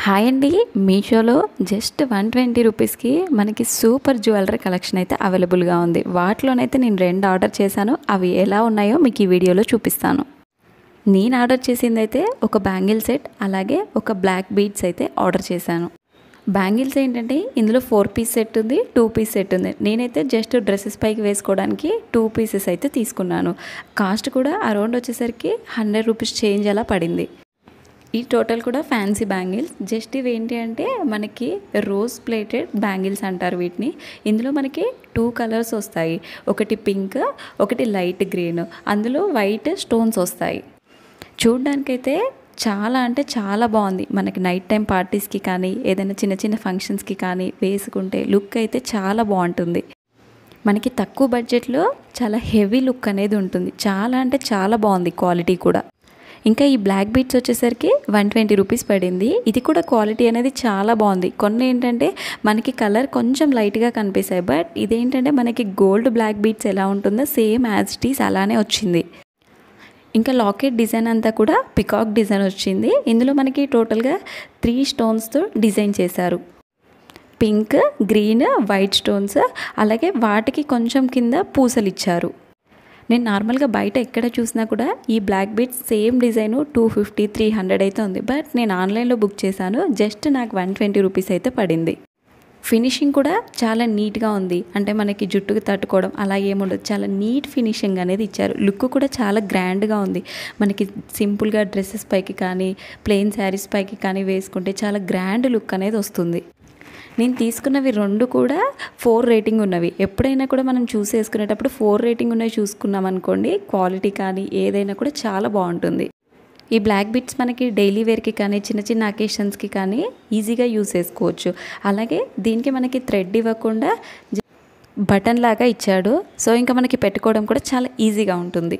Hi అండి. మీషోలో just 120 రూపీస్కి మనకి సూపర్ జ్యువెలరీ కలెక్షన్ అయితే అవైలబుల్గా ఉంది. వాటిలోనైతే నేను 2 ఆర్డర్ చేశాను. అవి ఎలా ఉన్నాయో మీకు ఈ వీడియోలో చూపిస్తాను. నేను ఆర్డర్ చేసిందైతే ఒక బ్యాంగిల్ సెట్, అలాగే ఒక బ్లాక్ బీడ్స్ అయితే ఆర్డర్ చేశాను. బ్యాంగిల్స్ ఏంటంటే ఇందులో 4 పీస్ సెట్ ఉంది, 2 పీస్ సెట్ ఉంది. నేనైతే జస్ట్ డ్రెస్సెస్ పైకి వేసుకోవడానికి 2 పీసెస్ అయితే తీసుకున్నాను. కాస్ట్ కూడా అరౌండ్ వచ్చేసరికి 100 రూపీస్ చేంజ్ అలా పడింది. ఈ టోటల్ కూడా ఫ్యాన్సీ బ్యాంగిల్స్. జస్ట్ ఇవి ఏంటి అంటే మనకి రోజ్ ప్లేటెడ్ బ్యాంగిల్స్ అంటారు వీటిని. ఇందులో మనకి 2 కలర్స్ వస్తాయి. ఒకటి పింక్, ఒకటి లైట్ గ్రీన్, అందులో వైట్ స్టోన్స్ వస్తాయి. చూడ్డానికైతే చాలా అంటే చాలా బాగుంది. మనకి నైట్ టైం పార్టీస్కి కానీ ఏదైనా చిన్న చిన్న ఫంక్షన్స్కి కానీ వేసుకుంటే లుక్ అయితే చాలా బాగుంటుంది. మనకి తక్కువ బడ్జెట్లో చాలా హెవీ లుక్ అనేది ఉంటుంది. చాలా అంటే చాలా బాగుంది క్వాలిటీ కూడా. ఇంకా ఈ బ్లాక్ బీడ్స్ వచ్చేసరికి 120 రూపీస్ పడింది. ఇది కూడా క్వాలిటీ అనేది చాలా బాగుంది. కొన్ని ఏంటంటే మనకి కలర్ కొంచెం లైట్గా కనిపిస్తాయి, బట్ ఇదేంటంటే మనకి గోల్డ్ బ్లాక్ బీడ్స్ ఎలా ఉంటుందో సేమ్ యాజ్ ఇట్ ఈస్ అలానే వచ్చింది. ఇంకా లాకెట్ డిజైన్ అంతా కూడా పికాక్ డిజైన్ వచ్చింది. ఇందులో మనకి టోటల్గా 3 స్టోన్స్తో డిజైన్ చేశారు. పింక్, గ్రీన్, వైట్ స్టోన్స్, అలాగే వాటికి కొంచెం కింద పూసలు ఇచ్చారు. నేను నార్మల్గా బయట ఎక్కడ చూసినా కూడా ఈ బ్లాక్ బీడ్స్ సేమ్ డిజైను 250, 300 అయితే ఉంది. బట్ నేను ఆన్లైన్లో బుక్ చేశాను. జస్ట్ నాకు 120 రూపీస్ అయితే పడింది. ఫినిషింగ్ కూడా చాలా నీట్గా ఉంది. అంటే మనకి జుట్టుకు తట్టుకోవడం అలా ఏముండదు, చాలా నీట్ ఫినిషింగ్ అనేది ఇచ్చారు. లుక్ కూడా చాలా గ్రాండ్గా ఉంది. మనకి సింపుల్గా డ్రెస్సెస్ పైకి కానీ ప్లెయిన్ శారీస్ పైకి కానీ వేసుకుంటే చాలా గ్రాండ్ లుక్ అనేది వస్తుంది. నేను తీసుకున్నవి 2 కూడా 4 రేటింగ్ ఉన్నవి. ఎప్పుడైనా కూడా మనం వేసుకునేటప్పుడు 4 రేటింగ్ ఉన్నవి చూసుకున్నాం అనుకోండి, క్వాలిటీ కానీ ఏదైనా కూడా చాలా బాగుంటుంది. ఈ బ్లాక్ బీడ్స్ మనకి డైలీ వేర్కి కానీ చిన్న చిన్న అకేషన్స్కి కానీ ఈజీగా యూస్ చేసుకోవచ్చు. అలాగే దీనికి మనకి థ్రెడ్ ఇవ్వకుండా బటన్ లాగా ఇచ్చాడు. సో ఇంకా మనకి పెట్టుకోవడం కూడా చాలా ఈజీగా ఉంటుంది.